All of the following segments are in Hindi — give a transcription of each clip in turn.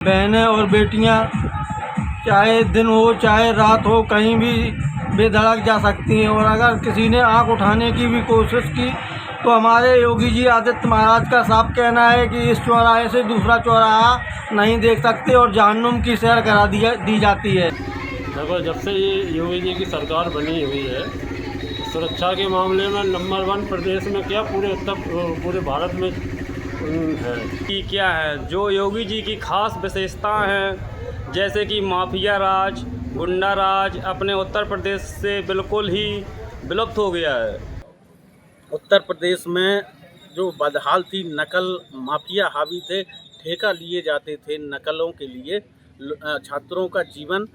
बहनें और बेटियां चाहे दिन हो चाहे रात हो कहीं भी बेधड़क जा सकती हैं। और अगर किसी ने आंख उठाने की भी कोशिश की तो हमारे योगी जी आदित्य महाराज का साफ कहना है कि इस चौराहे से दूसरा चौराहा नहीं देख सकते और जहन्नुम की सैर करा दी जाती है। देखो, जब से ये योगी जी की सरकार बनी हुई है, सुरक्षा के मामले में नंबर 1 प्रदेश में क्या पूरे भारत में है कि क्या है जो योगी जी की खास विशेषताएं हैं, जैसे कि माफिया राज, गुंडा राज अपने उत्तर प्रदेश से बिल्कुल ही विलुप्त हो गया है। उत्तर प्रदेश में जो बदहाल थी, नकल माफिया हावी थे, ठेका लिए जाते थे नकलों के लिए, छात्रों का जीवन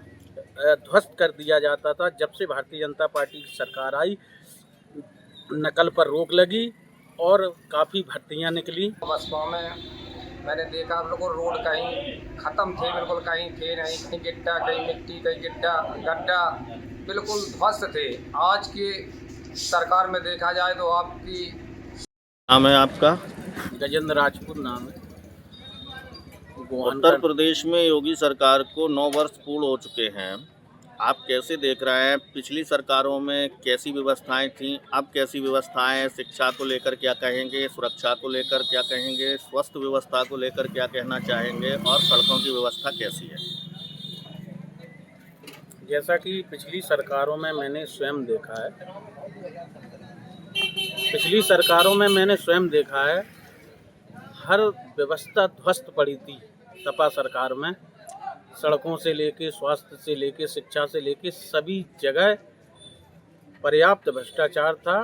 ध्वस्त कर दिया जाता था। जब से भारतीय जनता पार्टी की सरकार आई, नकल पर रोक लगी और काफ़ी भर्तियां निकली। बसपा में मैंने देखा बिल्कुल रोड कहीं ख़त्म थे, बिल्कुल कहीं थे नहीं, कहीं गिड्ढा, कहीं मिट्टी, कहीं गड्ढा बिल्कुल ध्वस्त थे। आज की सरकार में देखा जाए तो आपकी नाम है आपका? गजेंद्र राजपूत नाम है। उत्तर प्रदेश में योगी सरकार को 9 वर्ष पूर्ण हो चुके हैं। आप कैसे देख रहे हैं? पिछली सरकारों में कैसी व्यवस्थाएं थीं, अब कैसी व्यवस्थाएं? शिक्षा को लेकर क्या कहेंगे, सुरक्षा को लेकर क्या कहेंगे, स्वास्थ्य व्यवस्था को लेकर क्या कहना चाहेंगे और सड़कों की व्यवस्था कैसी है? जैसा कि पिछली सरकारों में मैंने स्वयं देखा है, हर व्यवस्था ध्वस्त पड़ी थी सपा सरकार में। सड़कों से लेके, स्वास्थ्य से लेके, शिक्षा से लेके सभी जगह पर्याप्त भ्रष्टाचार था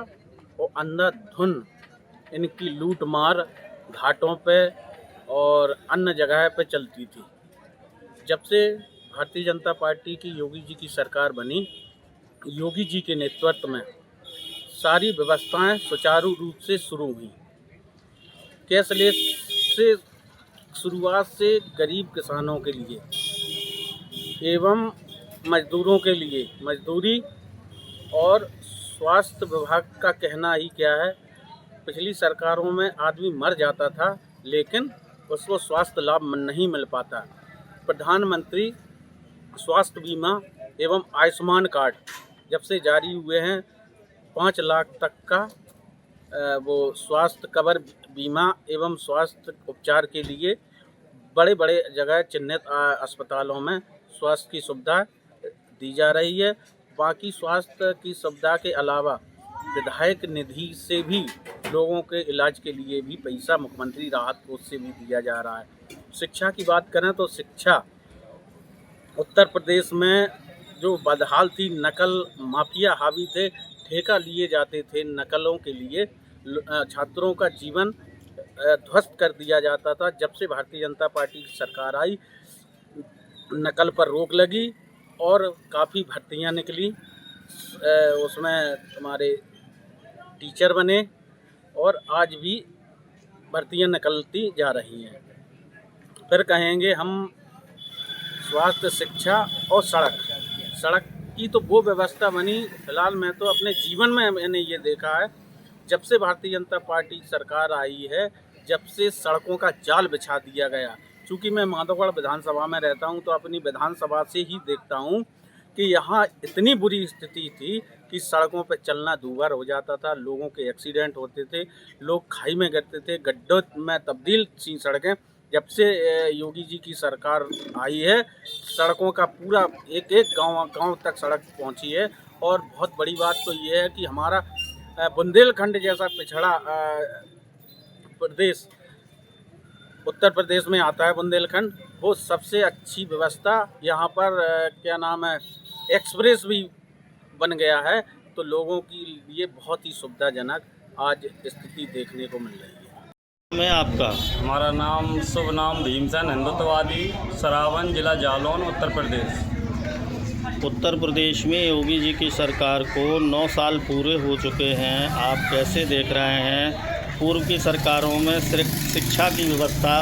और अंधाधुंध इनकी लूट मार घाटों पे और अन्य जगह पे चलती थी। जब से भारतीय जनता पार्टी की योगी जी की सरकार बनी, योगी जी के नेतृत्व में सारी व्यवस्थाएं सुचारू रूप से शुरू हुई। कैशलेस से शुरुआत से गरीब किसानों के लिए एवं मजदूरों के लिए मजदूरी, और स्वास्थ्य विभाग का कहना ही क्या है, पिछली सरकारों में आदमी मर जाता था लेकिन उसको स्वास्थ्य लाभ नहीं मिल पाता। प्रधानमंत्री स्वास्थ्य बीमा एवं आयुष्मान कार्ड जब से जारी हुए हैं, 5 लाख तक का वो स्वास्थ्य कवर बीमा एवं स्वास्थ्य उपचार के लिए बड़े बड़े जगह चिन्हित अस्पतालों में स्वास्थ्य की सुविधा दी जा रही है। बाकी स्वास्थ्य की सुविधा के अलावा विधायक निधि से भी लोगों के इलाज के लिए भी पैसा मुख्यमंत्री राहत कोष से भी दिया जा रहा है। शिक्षा की बात करें तो शिक्षा उत्तर प्रदेश में जो बदहाल थी, नकल माफिया हावी थे, ठेका लिए जाते थे नकलों के लिए, छात्रों का जीवन ध्वस्त कर दिया जाता था। जब से भारतीय जनता पार्टी की सरकार आई, नकल पर रोक लगी और काफ़ी भर्तियां निकली। उसमें हमारे टीचर बने और आज भी भर्तियां निकलती जा रही हैं। फिर कहेंगे हम स्वास्थ्य, शिक्षा और सड़क की तो वो व्यवस्था बनी। फिलहाल मैं तो अपने जीवन में मैंने ये देखा है, जब से भारतीय जनता पार्टी की सरकार आई है, जब से सड़कों का जाल बिछा दिया गया। चूँकि मैं माधवगढ़ विधानसभा में रहता हूँ तो अपनी विधानसभा से ही देखता हूँ कि यहाँ इतनी बुरी स्थिति थी कि सड़कों पर चलना दूभर हो जाता था, लोगों के एक्सीडेंट होते थे, लोग खाई में गिरते थे, गड्ढों में तब्दील थी सड़कें। जब से योगी जी की सरकार आई है, सड़कों का पूरा एक गांव तक सड़क पहुंची है। और बहुत बड़ी बात तो ये है कि हमारा बुंदेलखंड जैसा पिछड़ा प्रदेश उत्तर प्रदेश में आता है, बुंदेलखंड, वो सबसे अच्छी व्यवस्था यहाँ पर क्या नाम है, एक्सप्रेस भी बन गया है। तो लोगों के लिए बहुत ही सुविधाजनक आज स्थिति देखने को मिल रही है। मैं आपका? हमारा नाम शुभ नाम भीमसेन, हिंदुत्ववादी, सरावन, जिला जालौन, उत्तर प्रदेश। उत्तर प्रदेश में योगी जी की सरकार को 9 साल पूरे हो चुके हैं। आप कैसे देख रहे हैं? पूर्व की सरकारों में सिर्फ शिक्षा की व्यवस्था,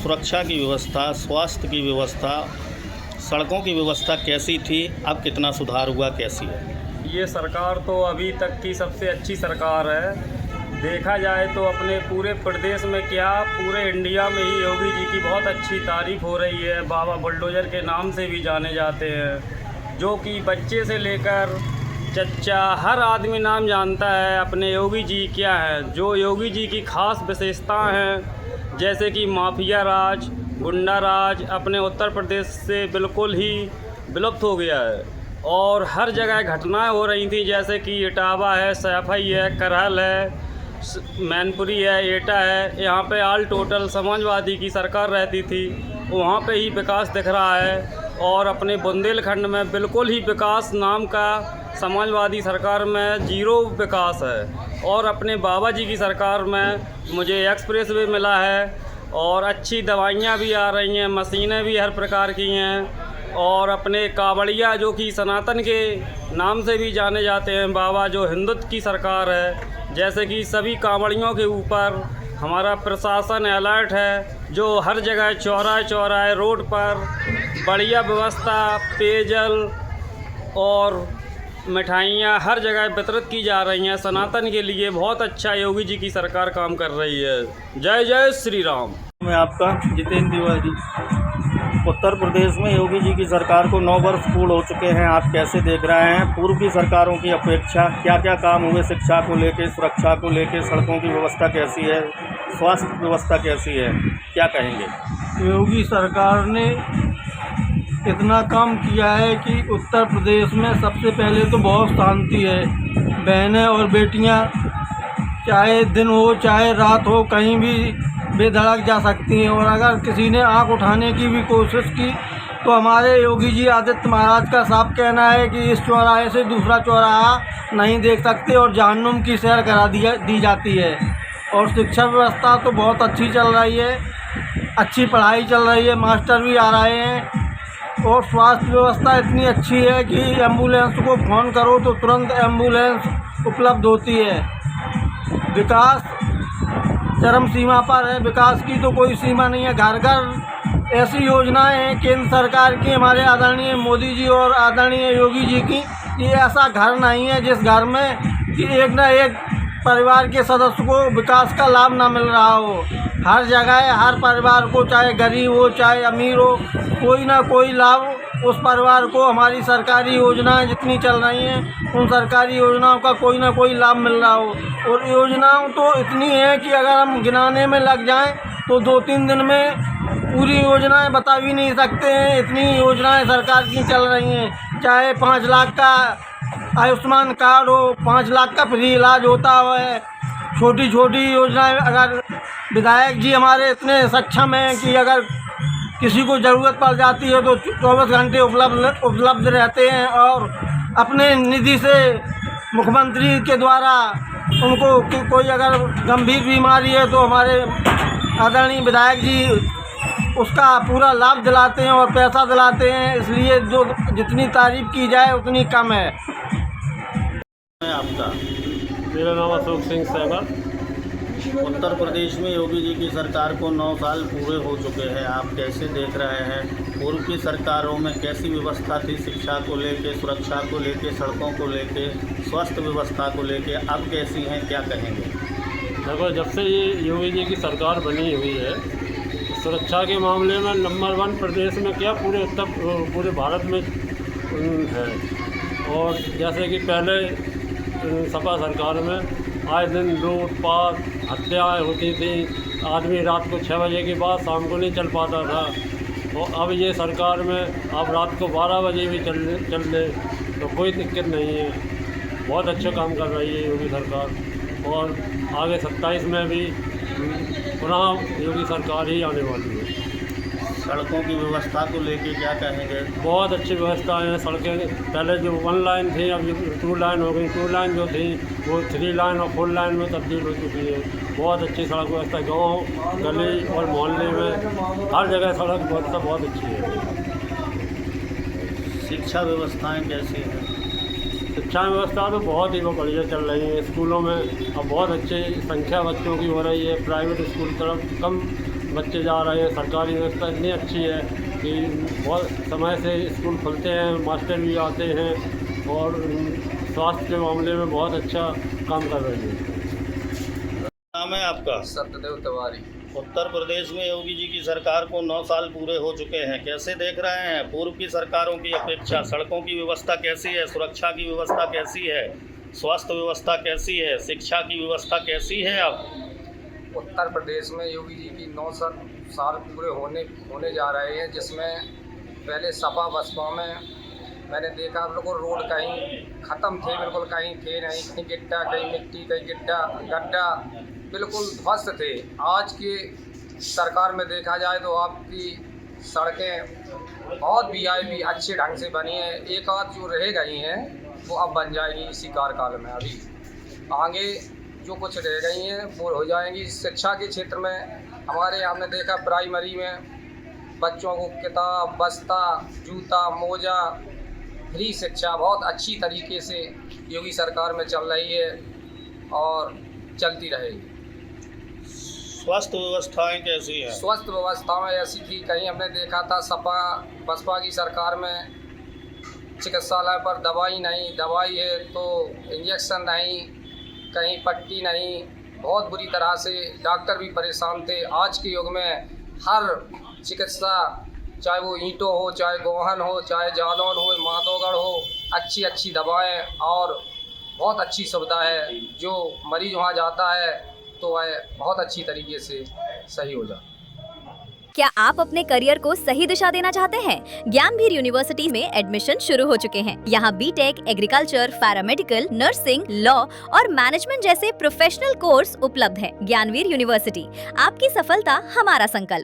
सुरक्षा की व्यवस्था, स्वास्थ्य की व्यवस्था, सड़कों की व्यवस्था कैसी थी? अब कितना सुधार हुआ, कैसी है? ये सरकार तो अभी तक की सबसे अच्छी सरकार है। देखा जाए तो अपने पूरे प्रदेश में क्या पूरे इंडिया में ही योगी जी की बहुत अच्छी तारीफ हो रही है। बाबा बुलडोज़र के नाम से भी जाने जाते हैं, जो कि बच्चे से लेकर चच्चा हर आदमी नाम जानता है अपने योगी जी क्या है। जो योगी जी की ख़ास विशेषताएं हैं, जैसे कि माफिया राज, गुंडा राज अपने उत्तर प्रदेश से बिल्कुल ही विलुप्त हो गया है और हर जगह घटनाएं हो रही थी, जैसे कि इटावा है, सैफई है, करहल है, मैनपुरी है, एटा है। यहाँ पे ऑल टोटल समाजवादी की सरकार रहती थी, वहाँ पे ही विकास दिख रहा है। और अपने बुंदेलखंड में बिल्कुल ही विकास नाम का समाजवादी सरकार में जीरो विकास है। और अपने बाबा जी की सरकार में मुझे एक्सप्रेस वे मिला है और अच्छी दवाइयाँ भी आ रही हैं, मशीनें भी हर प्रकार की हैं। और अपने कावड़िया जो कि सनातन के नाम से भी जाने जाते हैं बाबा, जो हिंदुत्व की सरकार है, जैसे कि सभी कावड़ियों के ऊपर हमारा प्रशासन अलर्ट है, जो हर जगह चौराहे चौराहे रोड पर बढ़िया व्यवस्था, पेयजल और मिठाइयाँ हर जगह वितरित की जा रही हैं। सनातन के लिए बहुत अच्छा योगी जी की सरकार काम कर रही है। जय जय श्री राम। मैं आपका जितेंद्र तिवारी। उत्तर प्रदेश में योगी जी की सरकार को 9 वर्ष पूर्ण हो चुके हैं, आप कैसे देख रहे हैं? पूर्व की सरकारों की अपेक्षा क्या क्या काम हुए? शिक्षा को लेके, सुरक्षा को लेके, सड़कों की व्यवस्था कैसी है, स्वास्थ्य व्यवस्था कैसी है, क्या कहेंगे? योगी सरकार ने इतना काम किया है कि उत्तर प्रदेश में सबसे पहले तो बहुत शांति है। बहनें और बेटियां चाहे दिन हो चाहे रात हो कहीं भी बेधड़क जा सकती हैं। और अगर किसी ने आंख उठाने की भी कोशिश की तो हमारे योगी जी आदित्य महाराज का साफ कहना है कि इस चौराहे से दूसरा चौराहा नहीं देख सकते और जहन्नुम की सैर करा दी जाती है। और शिक्षा व्यवस्था तो बहुत अच्छी चल रही है, अच्छी पढ़ाई चल रही है, मास्टर भी आ रहे हैं। और स्वास्थ्य व्यवस्था इतनी अच्छी है कि एम्बुलेंस को फ़ोन करो तो तुरंत एम्बुलेंस उपलब्ध होती है। विकास चरम सीमा पर है, विकास की तो कोई सीमा नहीं है। घर घर ऐसी योजनाएं हैं केंद्र सरकार की, हमारे आदरणीय मोदी जी और आदरणीय योगी जी की। ये ऐसा घर नहीं है जिस घर में कि एक न एक परिवार के सदस्य को विकास का लाभ ना मिल रहा हो। हर जगह हर परिवार को, चाहे गरीब हो चाहे अमीर हो, कोई ना कोई लाभ उस परिवार को हमारी सरकारी योजनाएं जितनी चल रही हैं उन सरकारी योजनाओं का कोई ना कोई लाभ मिल रहा हो। और योजनाओं तो इतनी हैं कि अगर हम गिनाने में लग जाएं तो 2-3 दिन में पूरी योजनाएं बता भी नहीं सकते हैं, इतनी योजनाएं सरकार की चल रही हैं। चाहे 5 लाख का आयुष्मान कार्ड हो, 5 लाख का फ्री इलाज होता है, छोटी छोटी योजनाएं। अगर विधायक जी हमारे इतने सक्षम हैं कि अगर किसी को ज़रूरत पड़ जाती है तो 24 घंटे उपलब्ध रहते हैं। और अपने निधि से मुख्यमंत्री के द्वारा उनको कोई अगर गंभीर बीमारी है तो हमारे आदरणीय विधायक जी उसका पूरा लाभ दिलाते हैं और पैसा दिलाते हैं। इसलिए जो जितनी तारीफ की जाए उतनी कम है। आपका? मेरा नाम अशोक सिंह सहगल। उत्तर प्रदेश में योगी जी की सरकार को 9 साल पूरे हो चुके हैं, आप कैसे देख रहे हैं? पूर्व की सरकारों में कैसी व्यवस्था थी शिक्षा को लेके, सुरक्षा को लेके, सड़कों को लेके, स्वास्थ्य व्यवस्था को लेके, अब कैसी हैं, क्या कहेंगे? देखो, जब से ये योगी जी की सरकार बनी हुई है, सुरक्षा के मामले में नंबर 1 प्रदेश में क्या पूरे भारत में है। और जैसे कि पहले सपा सरकार में आए दिन लूटपाट हत्याएँ होती थी, आदमी रात को 6 बजे के बाद शाम को नहीं चल पाता था। और अब ये सरकार में अब रात को 12 बजे भी चल ले तो कोई दिक्कत नहीं है। बहुत अच्छा काम कर रही है योगी सरकार। और आगे 27 में भी पुनः योगी सरकार ही आने वाली है। सड़कों की व्यवस्था को लेके क्या कहेंगे? बहुत अच्छी व्यवस्था है। सड़कें पहले जो 1 लाइन थी अब 2 लाइन हो गई, 2 लाइन जो थी वो 3 लाइन और 4 लाइन में तब्दील हो चुकी है। बहुत अच्छी सड़क व्यवस्था गाँव गली और मोहल्ले में हर जगह सड़क व्यवस्था बहुत अच्छी है। शिक्षा व्यवस्थाएं कैसी हैं? शिक्षा व्यवस्था तो बहुत ही बढ़िया चल रही है। स्कूलों में अब बहुत अच्छी संख्या बच्चों की हो रही है। प्राइवेट स्कूल की तरफ कम बच्चे जा रहे हैं। सरकारी व्यवस्था इतनी अच्छी है कि बहुत समय से स्कूल खुलते हैं, मास्टर भी आते हैं और स्वास्थ्य के मामले में बहुत अच्छा काम कर रही है। नाम है आपका? सत्यदेव तिवारी। उत्तर प्रदेश में योगी जी की सरकार को 9 साल पूरे हो चुके हैं, कैसे देख रहे हैं? पूर्व की सरकारों की अपेक्षा सड़कों की व्यवस्था कैसी है, सुरक्षा की व्यवस्था कैसी है, स्वास्थ्य व्यवस्था कैसी है, शिक्षा की व्यवस्था कैसी है? अब उत्तर प्रदेश में योगी जी की 9 साल पूरे होने जा रहे हैं, जिसमें पहले सपा बसपा में मैंने देखा आप लोग को रोड कहीं ख़त्म थे, बिल्कुल कहीं थे नहीं, कहीं गिट्टा, कहीं मिट्टी, कहीं गड्ढा बिल्कुल ध्वस्त थे। आज की सरकार में देखा जाए तो आपकी सड़कें बहुत वीआईपी अच्छे ढंग से बनी हैं। एक आध जो रह गई हैं वो अब बन जाएगी इसी कार्यकाल में। अभी आगे जो कुछ रह गई हैं वो हो जाएंगी। शिक्षा के क्षेत्र में हमारे हमने देखा प्राइमरी में बच्चों को किताब, बस्ता, जूता, मोजा, फ्री शिक्षा बहुत अच्छी तरीके से योगी सरकार में चल रही है और चलती रहेगी। स्वास्थ्य व्यवस्थाएं कैसी हैं? स्वास्थ्य व्यवस्थाएं ऐसी थी, कहीं हमने देखा था सपा बसपा की सरकार में चिकित्सालय पर दवाई है तो इंजेक्शन नहीं, कहीं पट्टी नहीं, बहुत बुरी तरह से डॉक्टर भी परेशान थे। आज के युग में हर चिकित्सा, चाहे वो ईंटों हो, चाहे गोहन हो, चाहे जालौन हो, माधोगढ़ हो, अच्छी दवाएं और बहुत अच्छी सुविधा है। जो मरीज वहाँ जाता है तो वह बहुत अच्छी तरीके से सही हो जाता है। क्या आप अपने करियर को सही दिशा देना चाहते हैं? ज्ञानवीर यूनिवर्सिटी में एडमिशन शुरू हो चुके हैं। यहाँ BTech, agriculture, paramedical, nursing, law और मैनेजमेंट जैसे प्रोफेशनल कोर्स उपलब्ध हैं। ज्ञानवीर यूनिवर्सिटी, आपकी सफलता हमारा संकल्प।